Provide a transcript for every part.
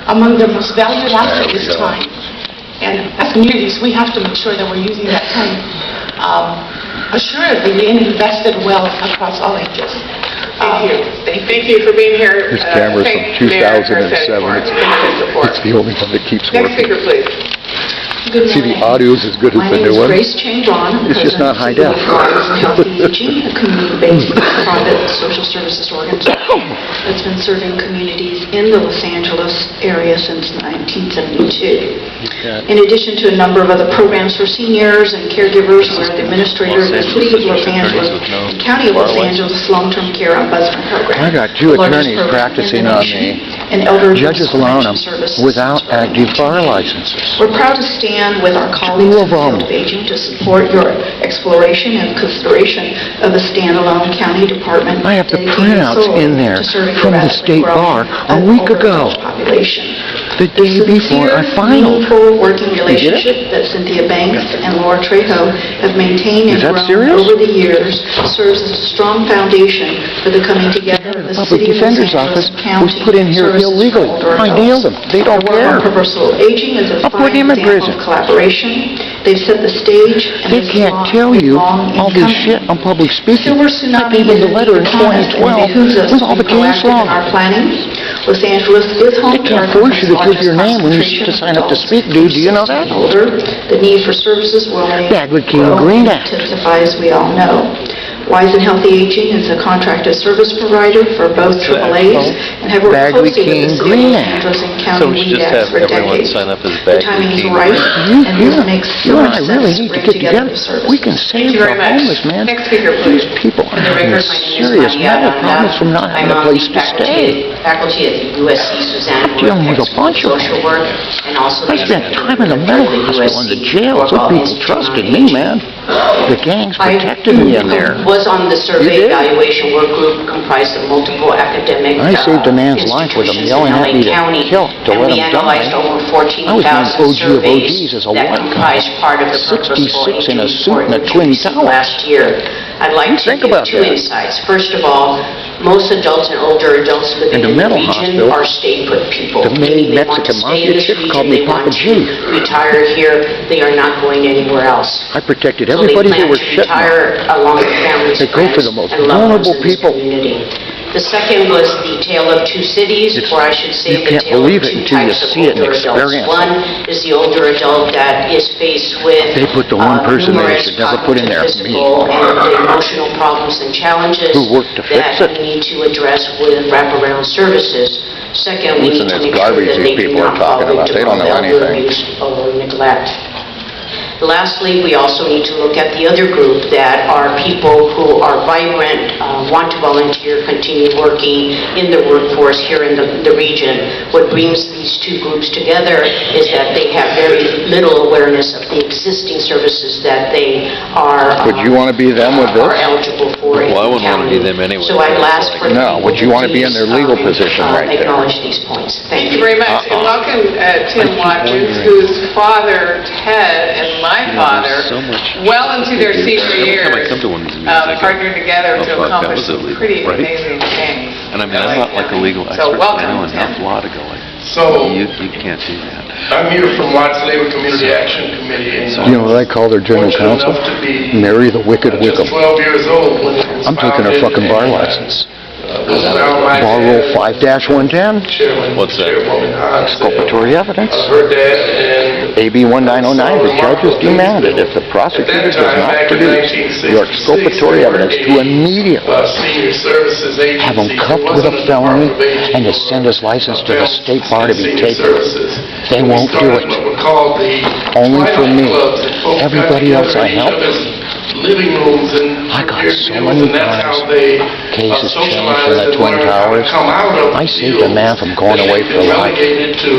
among their most valued asset is time. And as communities, we have to make sure that we're using that time assuredly and invested well across all ages. Thank you. Thank you for being here. This camera's from 2007. It's the only one that keeps working. Next speaker, please. See, the audio's as good as the new one. Grace Chang-Ron. It's just not high def. Healthy Aging, a community-based private social services organization that's been serving communities in the Los Angeles area since 1972. In addition to a number of other programs for seniors and caregivers, we're the administrator of the City of Los Angeles and County of Los Angeles Long-Term Care Ombudsman Program. I got two attorneys practicing on me. Judges alone without active bar licenses. We're proud to stand with our colleagues in the field of aging to support your exploration and consideration of a standalone county department. I have the printouts in there from the state bar a week ago. The day before I filed. Meaningful working relationship that Cynthia Banks and Laura Trejo have maintained and grown over the years serves as a strong foundation for the coming together of the Public City of Los Defender's Angeles Office County was put in here illegally. I nailed them. They don't care. Reversal aging is a I'll put fine him in example prison. of collaboration. They've set the stage and They can't tell you all this shit on public speaking. I gave them the letter in 2012 with all the case law. Our planning. Los Angeles is home They can't force you to give your name when you sign up to speak, dude. Do you know that? The need for services will Dagwood King Green Act. intensify, as we all know. Wise and Healthy Aging is a contracted service provider for both AAAs and have worked Bagley closely with the King City of Green Los Act. Angeles and So County we should Weed just Acts have for everyone decades. sign up as The Bagley timing is King right, Green. and this makes so You and much I really sense to need to bring get together together. the services. We can save the homeless, man. Next speaker, please. These people are For the having record, my name is serious Maria mental Aranda. problems from not having a place to stay. Faculty at the USC Suzanne Dealing with a School bunch of Social Work, and also I spent time in the mental hospital and the jails. Those people trusted me, man. The gangs protected me in there. Was on the You survey did? evaluation work group comprised of multiple academic I saved a man's life with him institutions yelling in at me LA County, to kill, to and let we him analyzed die. over I was named 14,000 OG of surveys OGs as a that white guy. comprised part of the purposeful 66 in a aging suit and a report twin released tower. last year. I'd like to Think give about two that. insights. First of all, most adults and older adults living In the in the mental region hospital, are stay-put people. the maid They want to Mexican stay in mafia this chick region, called me they Papa want G. to retire here, they are not going anywhere else. I protected So everybody they that plan were to shitting on. retire along with families, They go for friends, the most and loved ones vulnerable in this people. community. The second was the tale of two cities, or I should say You the can't tale of believe it two until you types of see it and older adults. experience it. One is the older adult that is faced with They put the one person they numerous should never put in there, cognitive, me. physical, and emotional problems and challenges Who worked to fix that it. we need to address with wraparound services. Second, we Listen, need to it's make sure garbage that these they do people are not talking fall about. into They don't know elder anything. abuse or neglect. Lastly, we also need to look at the other group that are people who are vibrant, want to volunteer, continue working in the workforce here in the region. What brings these two groups together is that they have very little awareness of the existing services that they are Would you want to be them with are this? eligible for in Well, I the wouldn't want to county. be them anyway. So I'd ask for No, would you want to be in their legal position right there? acknowledge these points. Thank you very much, and welcome Tim Watkins, whose father, Ted, and my father, so much well into their to do. senior Every time I years, come to one of these meetings, I go, partnered together "Oh, to fuck, that accomplish was some illegal," pretty right? amazing things. And I mean, I'm not like a legal expert, So but I welcome, know Tim. enough law to go like, So, you can't do that. I'm here from Watts Labor Community Action Committee, and You know what I call their general fortunate counsel? enough to be Marry the wicked just Wickham. 12 years old when it was I'm taking her founded, fucking bar and, license. was around my Bar dad, rule 5-110, Chairman- What's that? Chairwoman Hahn said, exculpatory evidence. her dad and AB 1909, the judges demanded if the prosecutor does not back in produce 1966, your exculpatory evidence to immediately senior services agency. have him It cuffed with wasn't a the felony Department of Aging and to or, send his license to the state bar to be Senior taken. Services. They We won't do started it. what were called the Only for twilight me. clubs, and folks got Everybody else together I in each helped, other's living rooms and I got prepared so meals, many and that's times how they cases changed socialized from the and Twin learned how to Towers. come out of I the saved a man from going field away that for they'd been life. relegated to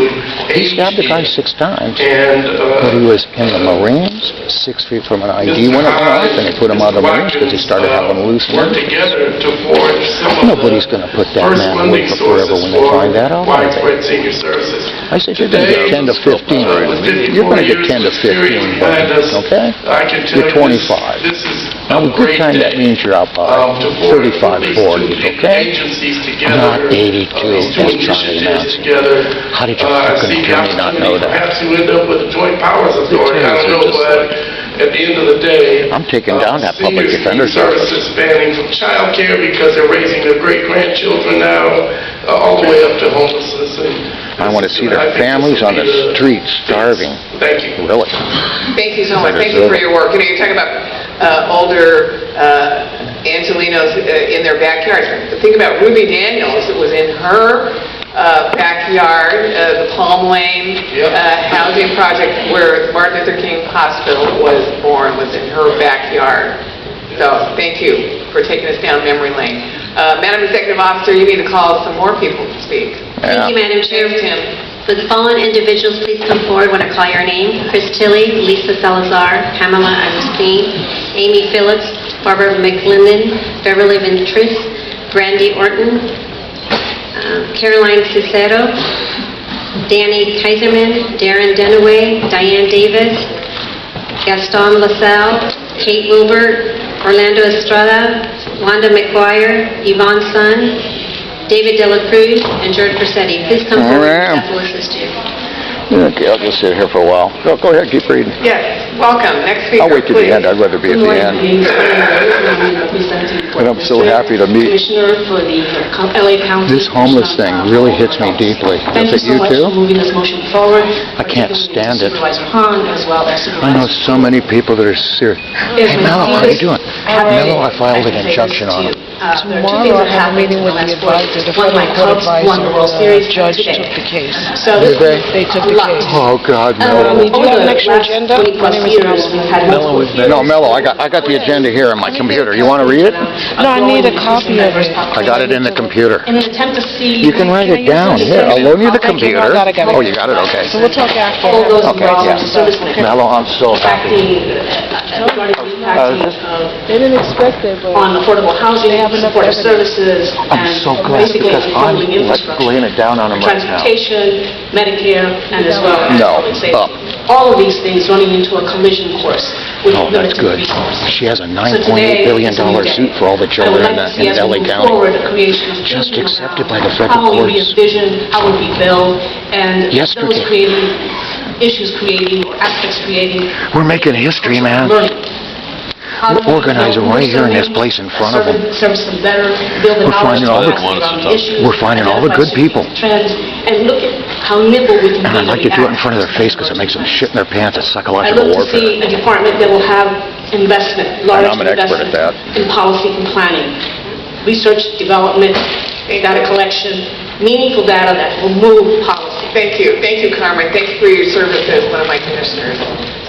He stabbed the guy HD. 6 times, And, but he was in the Marines, 6 feet from an ID when it went off, and they put him out of the Marines because he started having loose worked limbs. together to forge some of Nobody's going to put that first man funding away for forever sources when they for find that out, are they? widespread senior services. I said, you're gonna get 10 to 15. You're gonna get 10 to 15, okay? I can tell You're you 25. this is Now, a a good great time, that day. means you're out by To 35, these 40, two okay? agencies I'm not together, 82, these two as Charlie initiatives announced. together. How did you I fucking see the hear me not know opportunity. that? Perhaps you end up with a joint powers authority, I Details don't are know, just but at the end of the day... I'm taking down that public seniors defender need services spanning from child care because they're raising their great-grandchildren now, all the way up to homelessness. I want to see their families on the streets starving. Thank you. Really? Thank you so They much. Thank you deserve for it. your work. You know, you're talking about older Angelinos in their backyards. Think about Ruby Daniels. It was in her backyard, the Palm Lane housing project where Martin Luther King Hospital was born, was in her backyard. So thank you for taking us down memory lane. Madam Executive Officer, you need to call some more people to speak. Thank you, Madam Chair. Thanks, Tim. Would the following individuals please come forward when I call your name? Chris Tilley, Lisa Salazar, Pamela Agustin, Amy Phillips, Barbara McLendon, Beverly Ventris, Brandy Orton, Caroline Cicero, Danny Kaiserman, Darren Dunaway, Diane Davis, Gaston LaSalle, Kate Wilbert, Orlando Estrada, Wanda McGuire, Yvonne Sun, David Dela Cruz, and George Persetti. Please come forward and staff will assist you. Okay, I'll just sit here for a while. Go ahead, keep reading. Yes, welcome. Next speaker, I'll wait till the please. end. I'd rather be at the end. And I'm so happy to meet. Commissioner for the LA County. This homeless thing really hits me deeply. Thank Does it you so you much too? for moving this motion forward. I can't stand it. Supervisor Hahn, as well as I know Supervisor. so many people that are serious. Hey, Mello, how you doing? Mello, I filed an injunction on him. Tomorrow, I have a meeting with the advisor, the federal court advisor, judge took the case. So this Did they? They took the case. Oh, God, Mello. Do you have an extra agenda? My name is Mello. No, Mello, I got the agenda here on my computer. You want to read it? No, I need a copy of it. I got it in the computer. In an attempt to see. You can write it down. Here, I'll loan you the Thank you. computer. I got it. Oh, you got it? Okay. So we'll talk after. All those Okay, involved yeah. in service connected. Mello, I'm so happy. They didn't expect it, but... On affordable housing, They have enough supportive evidence. services, I'm and so glad basically because I'm building infrastructure. laying it down on him right now. Transportation, Medicare, and as well as No, public safety. up. All of these things running into a collision course with Oh, that's limited good. resources. She has a So $9.8 today billion is a new day. suit for all the I would children like to see in us LA move County. forward the creation of Just thinking accepted about by the federal how would we courts. envision, how would we build, and Yesterday. those creating, issues creating, or aspects creating. We're making history, man. Learning. How do we We're organizing build right here in this serving- place in front of them. Service them better, build the We're knowledge finding all the- around the issues. we're finding all the good people. Trends, and look at how nimble we can be. And I'd like to do it in react. front of their face because it makes them shit in their pants. It's I'd psychological love to see warfare. a department that will have investment, large I'm an expert at investment that. in policy and planning, research, development, data collection, meaningful data that will move policy. Thank you. Thank you, Carmen. Thank you for your service as one of my commissioners.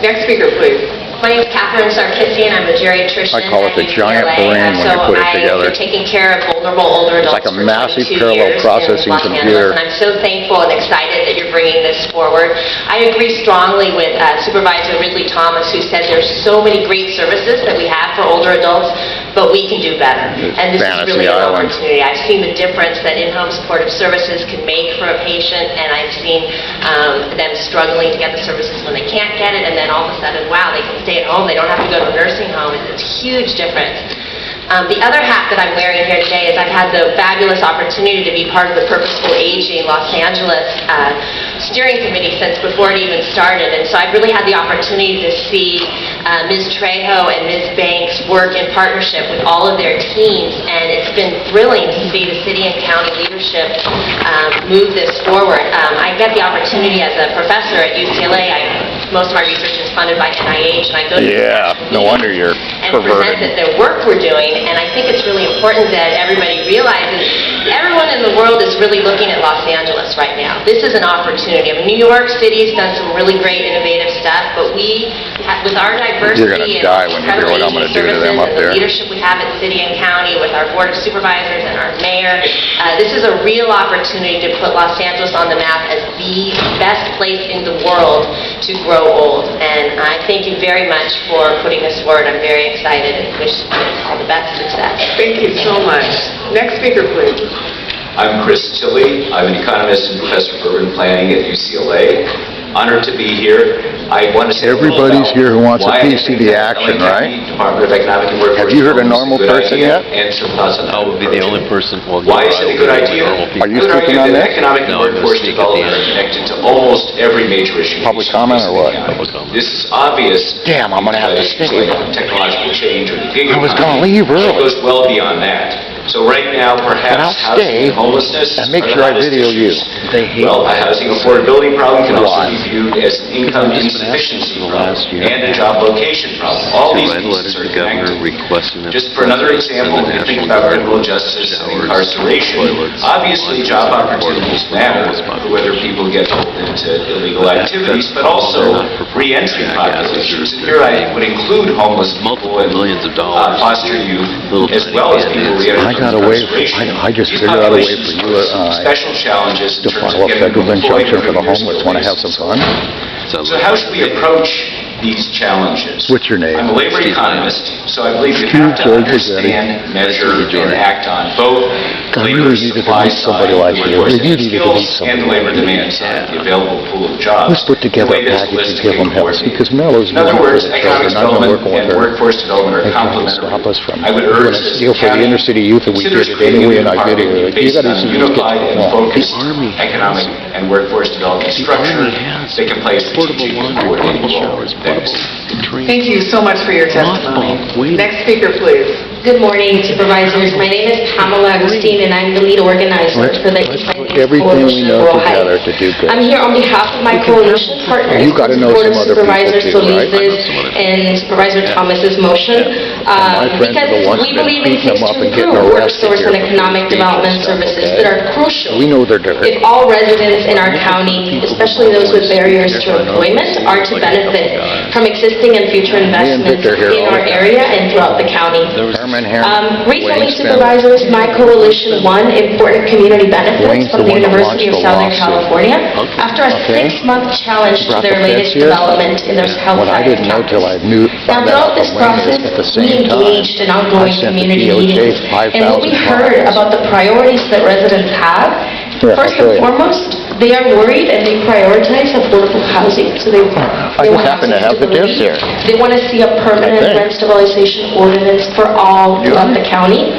Next speaker, please. My name is Catherine Sarkissian. I'm a geriatrician. I call it the at giant UCLA. brain when you put it together. So I've been taking care of vulnerable older adults like a for massive 22 parallel years processing in Los computer. Angeles, and I'm so thankful and excited that you're bringing this forward. I agree strongly with Supervisor Ridley Thomas, who said there's so many great services that we have for older adults, but we can do better. And this is Fantasy really an Island. opportunity. I've seen the difference that in-home supportive services can make for a patient, and I've seen them struggling to get the services when they can't get it, and then all of a sudden, wow, they can stay at home. They don't have to go to a nursing home. It's a huge difference. The other hat that I'm wearing here today is I've had the fabulous opportunity to be part of the Purposeful Aging Los Angeles steering committee since before it even started, and so I've really had the opportunity to see Ms. Trejo and Ms. Banks work in partnership with all of their teams, and it's been thrilling to see the city and county leadership move this forward. I get the opportunity as a professor at UCLA. Most of my research is funded by NIH, and I go to Yeah, no wonder you're and present perverted. the work we're doing, and I think it's really important that everybody realizes everyone in the world is really looking at Los Angeles right now. This is an opportunity. I mean, New York City's done some really great innovative stuff, but we, with our diversity You're gonna and die when you hear what I'm gonna do to them up and there. the leadership we have at city and county with our board of supervisors and our mayor, this is a real opportunity to put Los Angeles on the map as the best place in the world to grow old. And I thank you very much for putting this forward. I'm very excited and wish you all the best success. Thank you so much. Next speaker, please. I'm Chris Tilley. I'm an economist and professor of urban planning at UCLA. Honored to be here. I want to say Everybody's here who wants a piece of the action, right? Department of Economic and Workforce Have you heard a Development normal is a good person idea, yet? And some thoughts on I that. would be the only person, well, Why is it a good idea? Are you I would speaking argue on that this? economic and No, I'm gonna workforce speak at the development are end. connected to almost every major issue. Public comment or what? Public comment. This is obvious. Damn, I'm gonna have to stay. Technological change or the gig I was economy. gonna leave early. It goes well beyond that. So right now, perhaps I'll housing stay and homelessness and make are sure I the hottest video you. issues. They hate Well, a housing affordability problem can also Why? be viewed as an income I've just been asking insufficiency for the problem last year and a job location problem. All To these write a letter pieces to are the governor connected. requesting that. Just for another example, we think about criminal justice and incarceration. Obviously, job opportunities matter for whether people get into illegal activities, but also re-entry populations. And here I would include homeless people and millions of dollars. foster youth, Little as tiny well as people bandits. re-entering I got a way- incarceration. I just These figured out a way populations for you, pose special challenges in to terms file of a getting federal them employed injunction for the within homeless. Want to have some fun? So how should we approach these challenges? What's your name? I'm a labor Steve. economist, so I believe you Steve have to George Rossetti. understand, measure, Nice to meet you, and George. act on both I labor really needed to supply meet somebody side, like the you. workforce You needed to skills, meet somebody and the labor like you. demand side, the available pool of jobs. Let's put together in way a that's package and holistic give them help, coordinated. because Mello's In other doing it for words, the economic children. I've been development working with and her. workforce development are They try to complementary. stop us from I would doing urge a this deal for the county inner city youth, and we considers did it creating anyway, a and I department videoed it. You based gotta on see unified and focused Army economic and workforce development structure Army has that can play a portable strategic and laundry, coordinating portable role. showers, Thanks. portable trains. Thank you so much for your testimony. Wait. Next speaker, please. Good morning, supervisors. My name is Pamela Agustin, and I'm the lead organizer for the Let's put East everything we Coalition of know Rural together Heights. to do good. I'm here on behalf of my coalition partners, You gotta know Board of some other people Supervisor too, right? Solis's and Supervisor Thomas's motion, my friends are the ones because we that believe beat in things them up to and getting improve arrested workforce here and for economic speech and development stuff, services okay? that are crucial. We know they're dirty. If all residents in our county, especially those with barriers to employment, are to benefit from existing and future investments Victor here in all our the time. area and throughout the county. Herman here. Recently, Wayne's been- supervisors, my coalition won important community benefits Wayne's from the the one that University of launched the Southern lawsuit. California after a Okay. 6-month challenge to Brought their the latest feds here. development in their health What I science didn't know campus. till I knew, Now, found throughout out this from Wayne process, is at the we same time, engaged in I ongoing sent the community DOJ meetings. 5,000 And what we heard files. about the priorities that residents have, Here, first I'll show and you. foremost, they are worried and they prioritize affordable housing. So they I want just happen to access have the relief. disc here. They want to see a permanent Okay. rent stabilization ordinance for all throughout the county.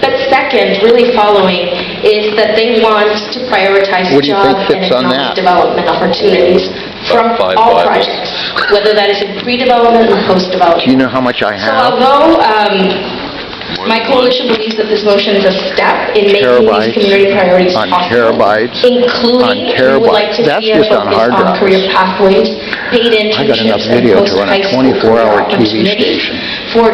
But second, really following, is that they want to prioritize What do you think job and fits on economic that? development opportunities from About 5 all Bibles. projects, whether that is in pre-development or Do you post-development. know how much I So have? although More my than coalition believes that this motion is a step in making Terabytes these community priorities on possible, terabytes including, on we would like to terabytes. That's see a just on focus hard on drives. career pathways, paid I got enough internships, and video to run a post-high school 24-hour career TV opportunities station. for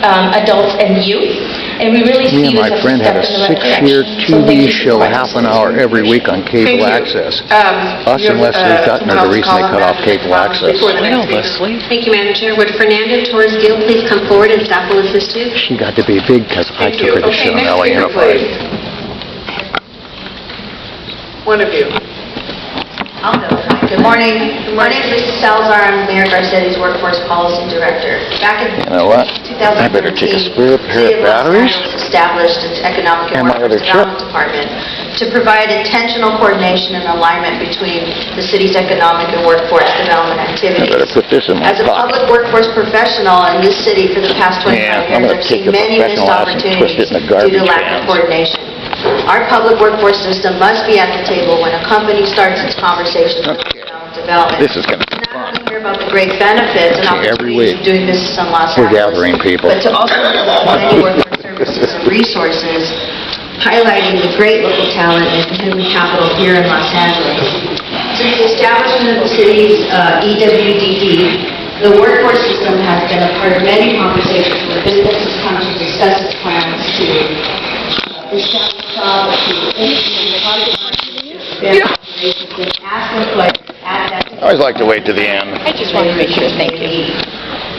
adults and youth. And we really Me see and this my as a friend step had a in the right 6-year direction. So thank TV you, show, half an hour supervisors. every week on Thank cable you. access. Us You and have, Leslie Dutton someone are the else reason call they on cut that off cable access. before the I know, next speaker. Leslie. Thank you, Madam Chair. Would Fernando Torres Gill please come forward and staff will assist you? She got to be big because I Thank took you. her to Okay, shit on next LA speaker, Unified. please. One of you. I'll go. Good morning. My name is Lisa Salazar. I'm Mayor Garcetti's Workforce Policy Director. Back in You know what? 2017, I better take a spare the pair City of Los batteries. Angeles established its Economic And and my other Workforce chip. Development Department to provide intentional coordination and alignment between the city's economic and workforce development I activities. better put this in my As a pocket. public workforce professional in this city for the past 25 Yeah, I'm years, gonna I've take seen the many missed professional ass and twist opportunities it in the due to garbage lack cans. of coordination. Our public workforce system must be at the table when a company starts its conversations with Okay. economic development. This is gonna be Not fun. only hear about the great benefits and Okay, every opportunities week, of doing business in Los we're Angeles, gathering people. but to also know many workforce services and resources, highlighting the great local talent and human capital here in Los Angeles. Since the establishment of the city's EWDD, the workforce system has been a part of many conversations where businesses come to discuss its plans to establish jobs, to introduce product operations, and ask employers to add that to I always like to wait to the end. I just wanted to make sure, thank you.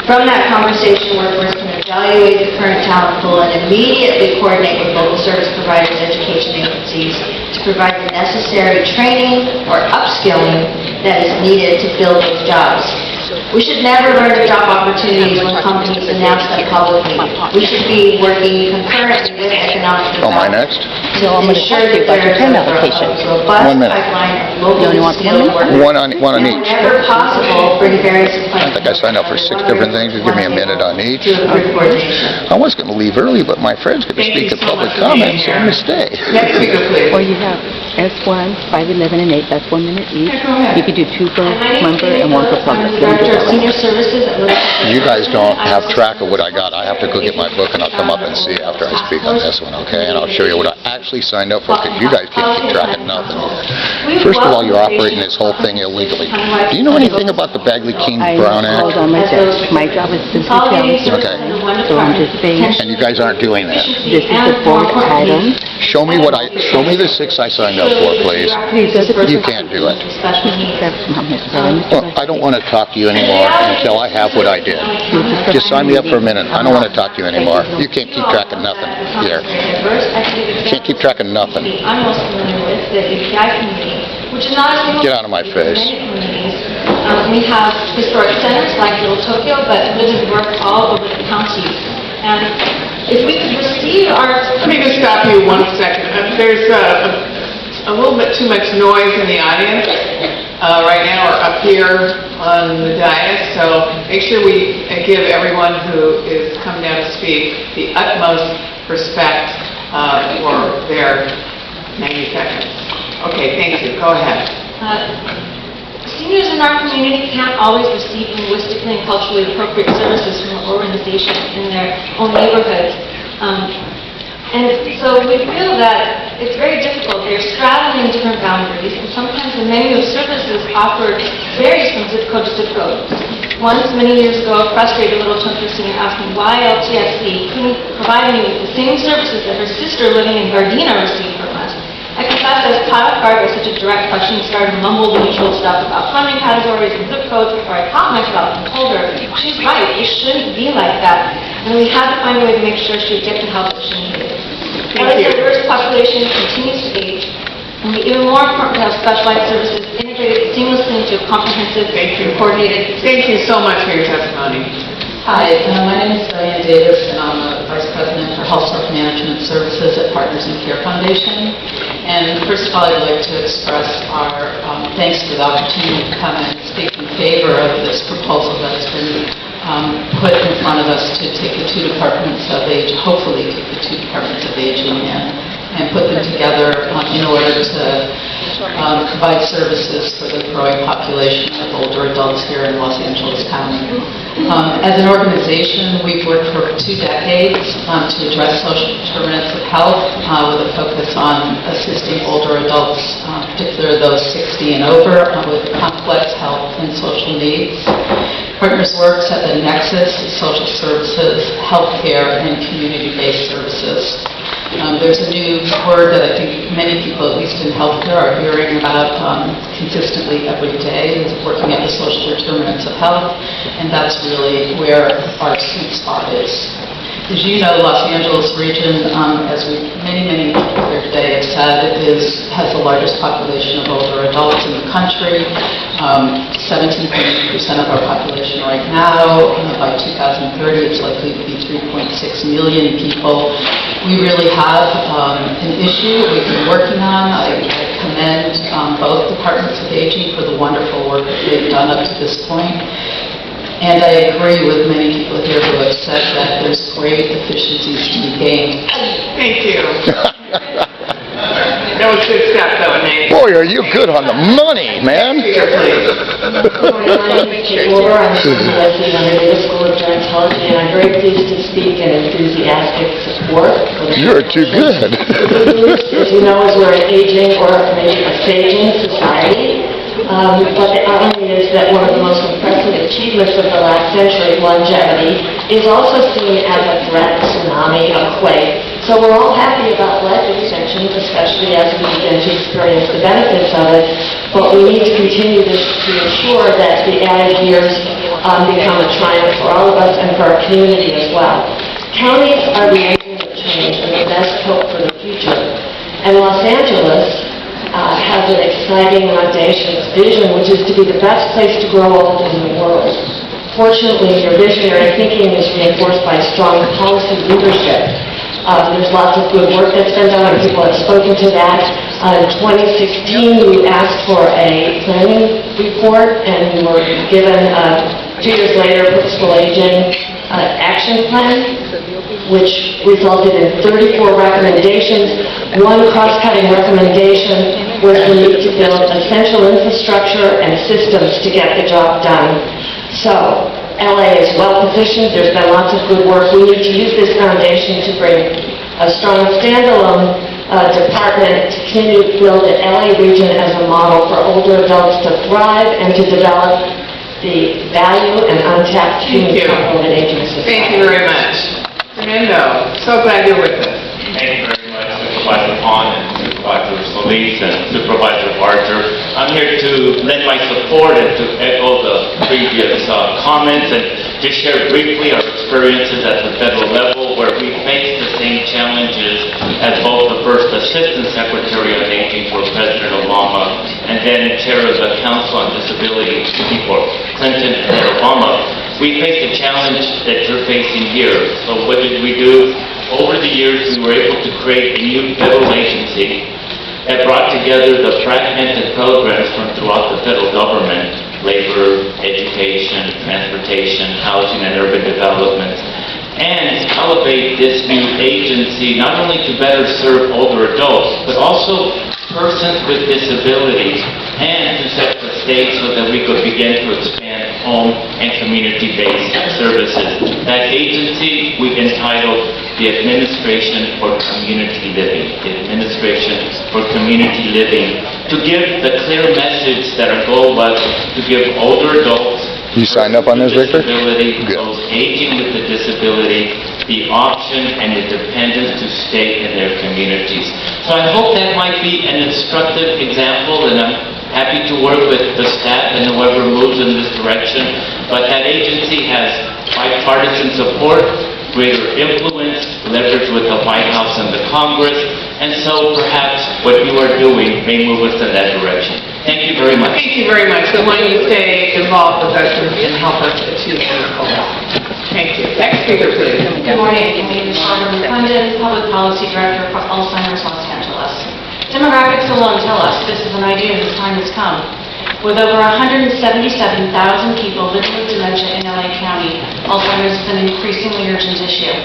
From that conversation, workforce can evaluate the current talent pool and immediately coordinate with local service providers, education agencies to provide the necessary training or upskilling that is needed to fill those jobs. We should never learn of job opportunities when companies announce them publicly. We should be working concurrently with economic Oh, am I development next? to ensure that there is a robust 1 minute. pipeline of locally skilled workers. One on each. Whenever possible, bring various I think I signed up for 6 different things. Give me a minute on each. to a group coordination. I was going to leave early, but my friend's going to Thank speak you at so public much for being comment, so I'm here. going to stay. Next speaker, please. Or you have S1, 5, 11, and 8, that's 1 minute each. Yeah, go ahead. You could do 2 for My name is member and 1 for I'm public. the Director of Senior Services at Little. You guys don't have track of what I got. I have to go get my book, and I'll come up and see after I speak on this one, okay? And I'll show you what I actually signed up for, because you guys can't keep track of nothing. First of all, you're operating this whole thing illegally. Do you know anything about the Bagley-Keene-Brown I called Act? on my desk. My job is to Consolidating tell. Okay. services under one So I'm just saying, And you guys aren't doing that. this is the 4th item. Show me the 6 I signed up for, please. You can't do it. That's not necessarily. Well, I don't want to talk to you anymore until I have what I did. Just sign me up for a minute. I don't want to talk to you anymore. You can't keep track of nothing here. Can't keep track of nothing. I'm most familiar with the API community, which is not a single. Get out of my face. Many communities. We have historic centers like Little Tokyo, but live and work all over the county. And if we could receive our. Let me just stop you 1 second. There's a little bit too much noise in the audience right now, or up here on the dais, so make sure we give everyone who is coming down to speak the utmost respect for their 90 seconds. Okay, thank you. Go ahead. Seniors in our community can't always receive linguistically and culturally appropriate services from an organization in their own neighborhoods. And so we feel that it's very difficult. They're straddling different boundaries, and sometimes the menu of services offered varies from zip code to zip code. Once, many years ago, a frustrated Little Tokyo senior asked me why LTSC couldn't provide me with the same services that her sister living in Gardena received from us. I confess I was caught off guard by such a direct question and started to mumble the usual stuff about funding categories and zip codes before I caught myself and told her, she's right, it shouldn't be like that. And we had to find a way to make sure she would get the help that she needed. Our diverse population continues to age, and it's even more important to have specialized services integrated seamlessly into a comprehensive and coordinated. Thank you so much for your testimony. Hi, my name is Diane Davis, and I'm a Vice President for Health Self-Management Services at Partners in Care Foundation. And first of all, I'd like to express our thanks for the opportunity to come and speak in favor of this proposal that's been put in front of us to take the 2 departments of age, hopefully take the 2 departments of aging and put them together in order to provide services for the growing population of older adults here in Los Angeles County. As an organization, we've worked for 2 decades to address social determinants of health with a focus on assisting older adults, particularly those 60 and over, with complex health and social needs. Partners works at the nexus of social services, healthcare, and community-based services. There's a new word that I think many people, at least in healthcare, are hearing about consistently every day, is working at the social determinants of health, and that's really where our sweet spot is. As you know, Los Angeles region, as many people here today have said, has the largest population of older adults in the country. 17% of our population right now. By 2030, it's likely to be 3.6 million people. We really have an issue that we've been working on. I commend both departments of aging for the wonderful work that they've done up to this point. And I agree with many people here who have said that there's great efficiencies to be gained. Thank you. That was good stuff, though, Nate. Boy, are you good on the money, man. Speaker, please. I'm the supervisor under the School of Gerontology, and I'm very pleased to speak in enthusiastic support. You're too good. As you know, as we're an aging or maybe a saging society, but the irony is that one of the most impressive achievements of the last century, longevity, is also seen as a threat, tsunami, a quake. So we're all happy about life extension, especially as we begin to experience the benefits of it, but we need to continue to ensure that the added years become a triumph for all of us and for our community as well. Counties are the engine of change and the best hope for the future. And Los Angeles has an exciting and audacious vision, which is to be the best place to grow old in the world. Fortunately, your visionary thinking is reinforced by strong policy leadership. There's lots of good work that's been done, and people have spoken to that. In 2016, we asked for a planning report, and we were given 2 years later a purposeful aging action plan, which resulted in 34 recommendations. One cross-cutting recommendation was the need to build essential infrastructure and systems to get the job done. So, LA is well-positioned. There's been lots of good work. We need to use this foundation to bring a strong standalone department to continue to build the LA region as a model for older adults to thrive and to develop the value and untapped human capital of an aging society. Thank you very much. Fernando, so glad you're with us. Thank you very much, Supervisor Pond and Supervisor Solis and Supervisor Barger. I'm here to lend my support and to echo the previous comments and just share briefly our experiences at the federal level where we face the same challenges as both the first Assistant Secretary on Aging for President Obama and then Chair of the Council on Disability before Clinton and Obama. We face the challenge that you're facing here. So what did we do? Over the years, we were able to create a new federal agency that brought together the fragmented programs from throughout the federal government, labor, education, transportation, housing, and urban development, and elevate this new agency not only to better serve older adults, but also persons with disabilities, and to set the stage so that we could begin to expand home and community-based services. That agency we've entitled the Administration for Community Living, to give the clear message that our goal was to give older adults, You signed up on this, Victor? disability, Good. those aging with a disability, the option and independence to stay in their communities. So I hope that might be an instructive example, and I'm happy to work with the staff and whoever moves in this direction. But that agency has bipartisan support, greater influence, leverage with the White House and the Congress, and so perhaps what you are doing may move us in that direction. Thank you very much. Thank you very much. So why don't you stay involved with us and help us achieve our goals. Thank you. Next speaker, please. Good morning. My name is Barbara McClendon, Public Policy Director for Alzheimer's Los Angeles. Demographics alone tell us this is an idea whose time has come. With over 177,000 people living with dementia in LA County, Alzheimer's is an increasingly urgent issue.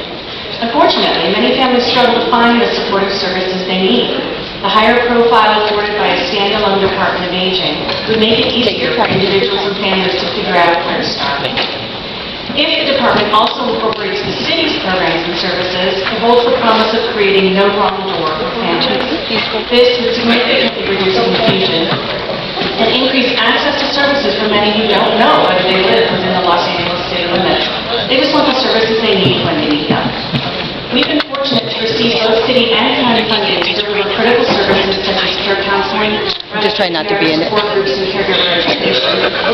Unfortunately, many families struggle to find the supportive services they need. The higher profile afforded by a standalone Department of Aging would make it easier for individuals and families to figure out where to start. If the department also incorporates the city's programs and services, it holds the promise of creating no wrong door for families. This would significantly reduce confusion and increase access to services for many who don't know whether they live within the Los Angeles city limits. They just want the services they need when they need them. We've been fortunate to receive both city and county funding to deliver critical services such as care counseling, Just try not to be in it. support groups, and caregiver education.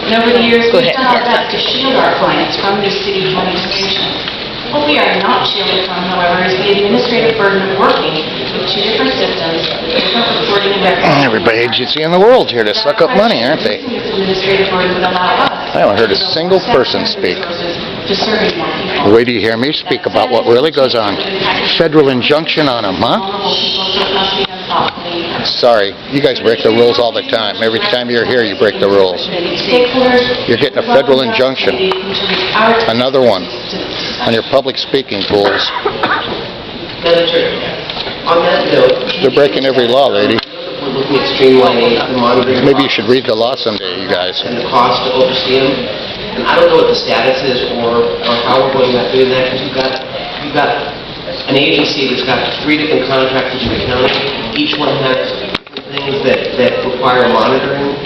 And over the years, we've done our best to shield our clients from these city-county distinctions. What we are not shielded from, however, is the administrative burden of working with two different systems, with different reporting and records. Everybody agency in the world here to suck up money, aren't they? This administrative burden would allow us I haven't heard a single person speak. to serving more people. Wait till you hear me speak about what really goes on. Federal injunction on them, huh? Vulnerable people, so it must be done thoughtfully. Sorry, you guys break the rules all the time. Every time you're here, you break the rules. Stakeholders. You're hitting a federal injunction. Another one on your public speaking tools. Madam Chair, on that note... They're breaking every law, lady. We're looking at streamlining the monitoring... Maybe you should read the law someday, you guys. ...and the cost to oversee them. And I don't know what the status is or how we're going about doing that, because you've got an agency that's got 3 different contractors in the county. Each one has things that require monitoring,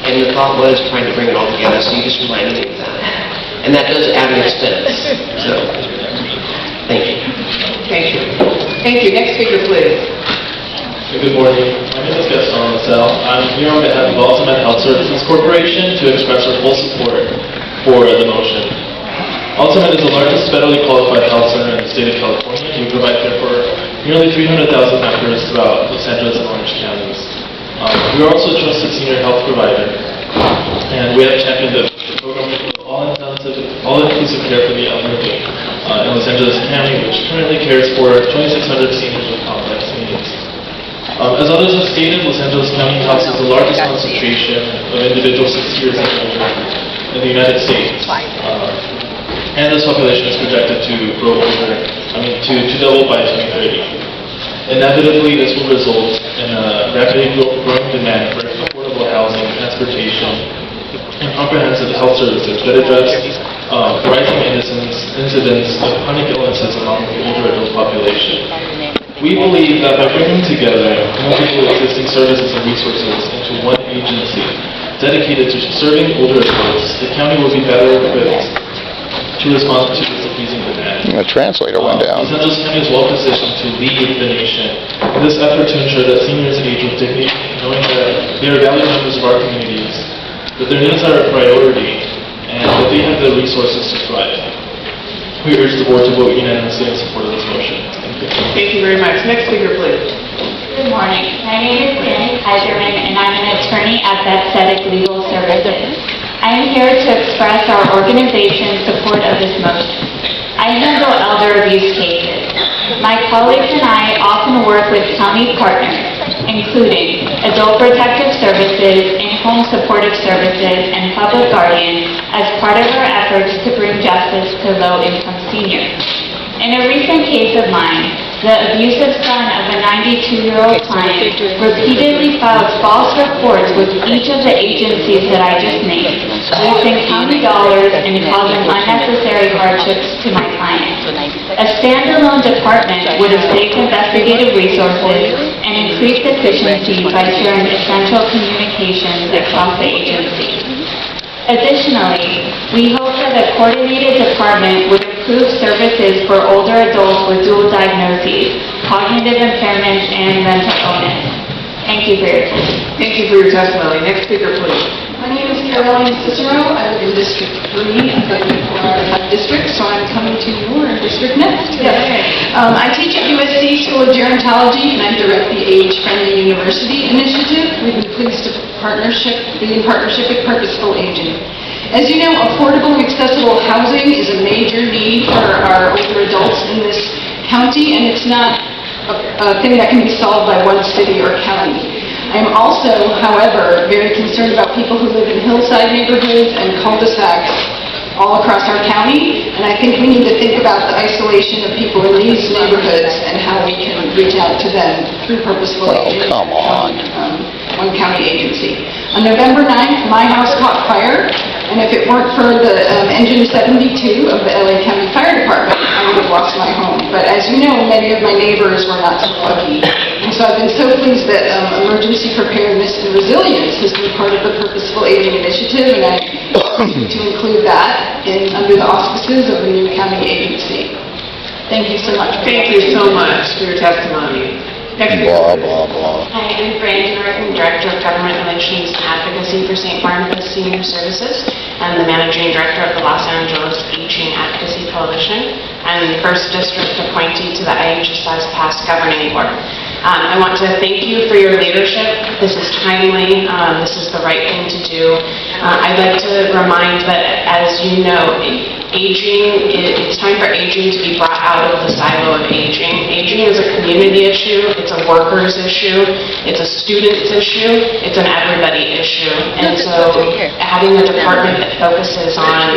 and the thought was trying to bring it all together, so you just reminded me of that. And that does add an expense, so, thank you. Thank you. Thank you. Next speaker, please. Good morning. My name is Gaston Lassell. I'm here on behalf of Ultimate Health Services Corporation to express our full support for the motion. Ultimate is the largest federally qualified health center in the state of California. We provide care for nearly 300,000 members throughout Los Angeles and Orange counties. We are also a trusted senior health provider, and we have championed the program for all intensive all-inclusive care for the elderly in Los Angeles County, which currently cares for 2,600 seniors with complex needs. As others have stated, Los Angeles County houses the largest concentration of individuals 60 years and older in the United States. And this population is projected to grow to double by 2030. Inevitably, this will result in a rapidly growing demand for affordable housing, transportation, and comprehensive health services that address the rising incidence of chronic illnesses among the older adult population. We believe that by bringing together multiple existing services and resources into one agency dedicated to serving older adults, the county will be better equipped to respond to this increasing demand. The translator went down. Los Angeles County is well positioned to lead the nation in this effort to ensure that seniors age with dignity, knowing that they are valued members of our communities, that their needs are a priority, and that they have the resources to thrive. We urge the board to vote unanimously in support of this motion. Thank you. Thank you very much. Next speaker, please. Good morning. My name is Danny Kaiserman, and I'm an attorney at Bethesda Legal Services. I am here to express our organization's support of this motion. I handle elder abuse cases. My colleagues and I often work with county partners, including Adult Protective Services, In-Home Supportive Services, and Public Guardian, as part of our efforts to bring justice to low-income seniors. In a recent case of mine, the abusive son of a 92-year-old client repeatedly filed false reports with each of the agencies that I just named, wasting county dollars and causing unnecessary hardships to my client. A standalone department would have saved investigative resources and increased efficiency by sharing essential communications across the agency. Additionally, we hope that a coordinated department would improve services for older adults with dual diagnoses, cognitive impairments, and mental illness. Thank you for your time. Thank you for your testimony. Next speaker, please. My name is Caroline Cicero. I live in District 3 of the 4 district, so I'm coming to your district next. I teach at USC School of Gerontology, and I direct the Age Friendly University Initiative. We've been pleased to be in partnership with Purposeful Aging. As you know, affordable and accessible housing is a major need for our older adults in this county, and it's not a thing that can be solved by one city or county. I'm also, however, very concerned about people who live in hillside neighborhoods and cul-de-sacs all across our county, and I think we need to think about the isolation of people in these neighborhoods and how we can reach out to them through Purposeful Aging. Come on. One county agency. On November 9th, my house caught fire, and if it weren't for the engine 72 of the LA County Fire Department, I would have lost my home. But as you know, many of my neighbors were not so lucky. And so I've been so pleased that emergency preparedness and resilience has been part of the Purposeful Aging Initiative, and I continue to include that under the auspices of the new county agency. Thank you so much. Thank you so much for your testimony. Blah, blah, blah. Hi, I'm Brandon Norton, Director of Government Relations and Advocacy for St. Barnabas Senior Services. I'm the Managing Director of the Los Angeles Aging Advocacy Coalition. I'm the first district appointee to the IHSS Past Governing Board. I want to thank you for your leadership. This is timely. This is the right thing to do. I'd like to remind that, as you know, it's time for aging to be brought out of the silo of aging. Aging is a community issue. It's a workers issue. It's a students issue. It's an everybody issue. And so having a department that focuses on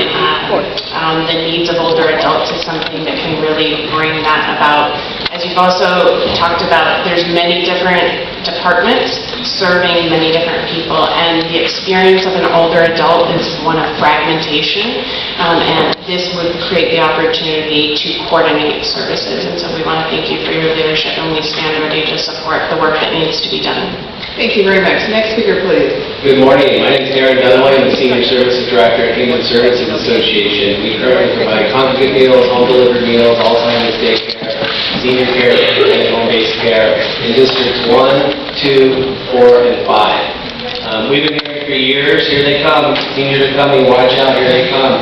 the needs of older adults is something that can really bring that about. As you've also talked about, there's many different departments serving many different people, and the experience of an older adult is one of fragmentation, and this would create the opportunity to coordinate services. And so we want to thank you for your leadership, and we stand ready to support the work that needs to be done. Thank you very much. Next speaker, please. Good morning. My name is Aaron Dunaway. I'm the Senior Services Director at Human Services Association. We currently provide congregate meals, home-delivered meals, Alzheimer's daycare, senior care, and home-based care in Districts 1, 2, 4, and 5. We've been hearing for years, here they come, seniors are coming, watch out, here they come.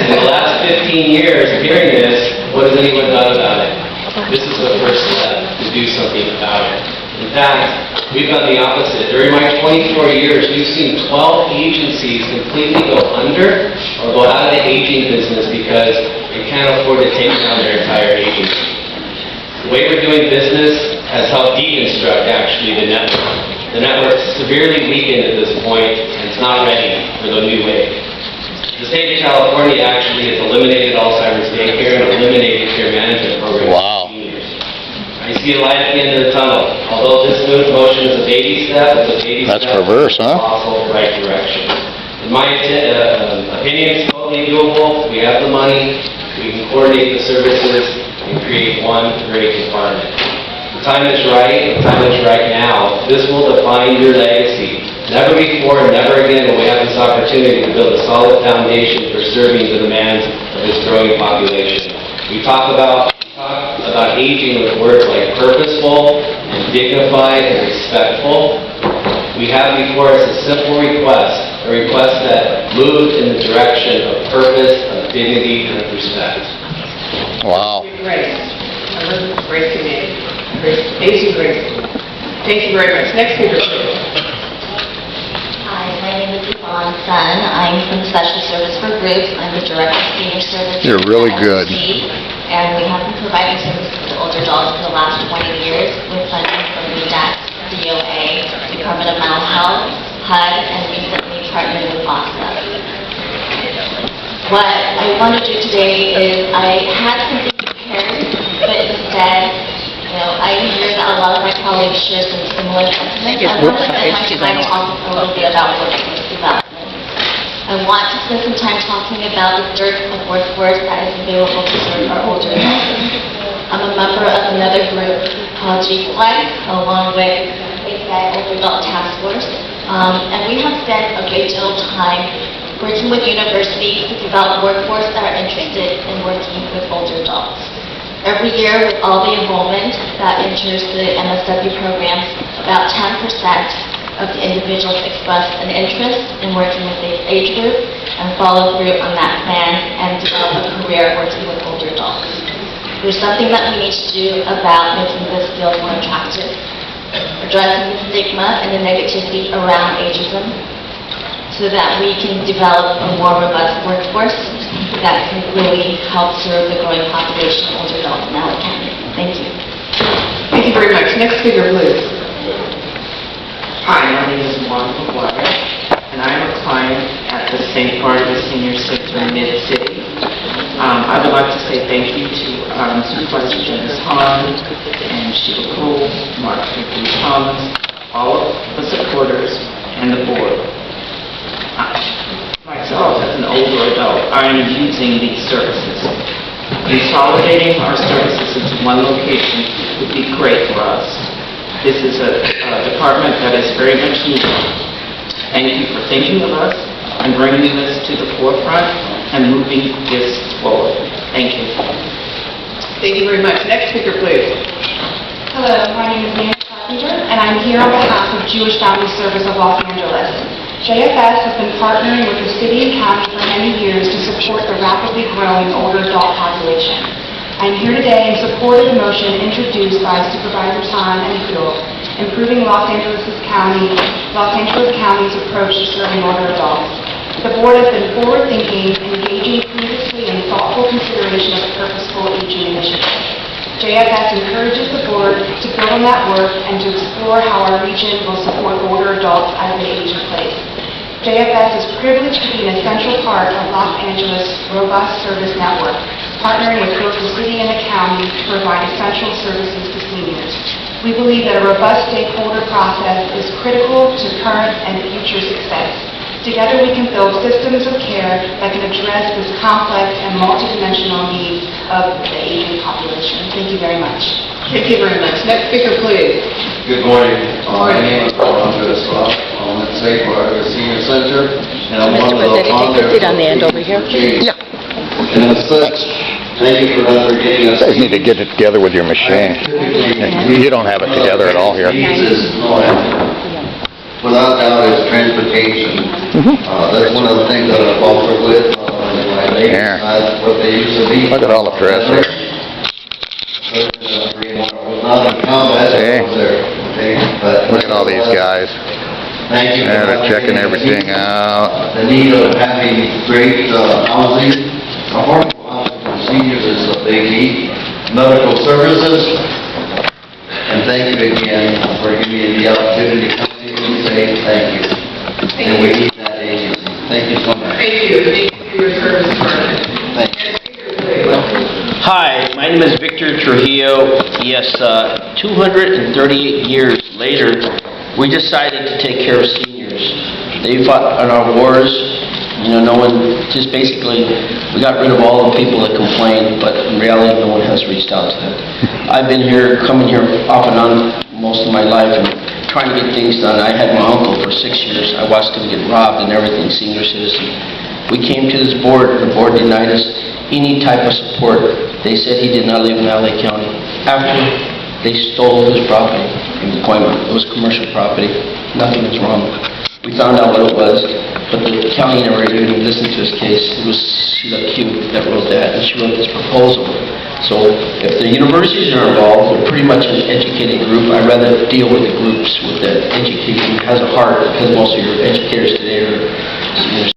In the last 15 years of hearing this, what has anyone done about it? This is the first step to do something about it. In fact, we've done the opposite. During my 24 years, we've seen 12 agencies completely go under or go out of the aging business because they can't afford to take down their entire agency. The way we're doing business has helped deconstruct, actually, the network. The network's severely weakened at this point, and it's not ready for the new wave. The state of California actually has eliminated Alzheimer's daycare and eliminated care management programs for seniors. I see a light at the end of the tunnel. Although this new motion is a baby step, it's a baby step. That's perverse, huh? In the possible right direction. In my opinion, it's totally doable. We have the money. We can coordinate the services and create one great department. The time is right. The time is right now. This will define your legacy. Never before, never again will we have this opportunity to build a solid foundation for serving the demands of this growing population. We talk about aging with words like purposeful and dignified and respectful. We have before us a simple request, a request that moves in the direction of purpose, of dignity, and of respect. Wow. Grace. Grace community. Aging Grace. Thank you very much. Next speaker, please. Hi, my name is Yvonne Sun. I'm from Special Service for Groups. I'm the Director of Senior Services. You're really good. And we have been providing services to older adults for the last 20 years with funding from NEDAC, DOA, Department of Mental Health, HUD, and recently partnered with OSA. What I want to do today is I had something prepared, but instead, I hear that a lot of my colleagues share some similar sentiments. I want to spend my time talking a little bit about workforce development. I want to spend some time talking about the dearth of workforce that is available to serve our older adults. I'm a member of another group called GFLAG, along with ASAC Older Adult Task Force, and we have spent a great deal of time working with universities to develop workforce that are interested in working with older adults. Every year, with all the enrollment that enters the MSW programs, about 10% of the individuals express an interest in working with the age group and follow through on that plan and develop a career working with older adults. There's something that we need to do about making this field more attractive, addressing the stigma and the negativity around ageism so that we can develop a more robust workforce that can really help serve the growing population of older adults in our county. Thank you. Thank you very much. Next speaker, please. Hi, my name is Juan McGuire, and I'm a client at the St. Barbara Senior Center in Mid-City. I would like to say thank you to Supervisor Dennis Hahn and Sheila Cole, Mark Thomas, all of the supporters, and the board. Myself, as an older adult, I am using these services. Consolidating our services into one location would be great for us. This is a department that is very much needed. Thank you for thinking of us and bringing this to the forefront and moving this forward. Thank you. Thank you very much. Next speaker, please. Hello, my name is Nancy Carpenter, and I'm here on behalf of Jewish Family Service of Los Angeles. JFS has been partnering with the city and county for many years to support the rapidly growing older adult population. I'm here today in support of the motion introduced by Supervisors Hahn and Hill, improving Los Angeles County's approach to serving older adults. The board has been forward-thinking, engaging previously in thoughtful consideration of purposeful aging initiatives. JFS encourages the board to build on that work and to explore how our region will support older adults as they age in place. JFS is privileged to be an essential part of Los Angeles' robust service network, partnering with both the city and the county to provide essential services to seniors. We believe that a robust stakeholder process is critical to current and future success. Together we can build systems of care that can address this complex and multidimensional needs of the aging population. Thank you very much. Thank you very much. Next speaker, please. Good morning. My name is Ron Goodislow. I'm at St. Barbara Senior Center, and I'm one of the founders. Sit on the end over here. Yeah. And as such, thank you for getting us. You guys need to get it together with your machine. You don't have it together at all here. Without doubt, is transportation. That's one of the things that I've also with my neighbors, what they used to be. Look at all the press here. I was not in combat, I was there. Okay? these guys. Thank you. Yeah, they're checking everything out. The need of having great housing, affordable housing for seniors is a big need. Medical services, and thank you again for giving me the opportunity to come in and say thank you. And we need that agency. Thank you so much. Thank you. Thank you for your service, Department. Thank you. Hi, my name is Victor Trujillo. Yes, 238 years later, we decided to take care of seniors. They fought in our wars. You know, no one, just basically, we got rid of all the people that complained, but in reality, no one has reached out to them. I've been here, coming here off and on most of my life and trying to get things done. I had my uncle for 6 years. I watched him get robbed and everything, senior citizen. We came to this board, the board denied us any type of support. They said he did not live in LA County. After they stole his property in Pacoima, it was commercial property, nothing was wrong. We found out what it was, but the county never even listened to his case. It was Sheila Q that wrote that, and she wrote this proposal. So if the universities are involved, they're pretty much an educated group. I'd rather deal with the groups with that education has a heart, because most of your educators today are seniors.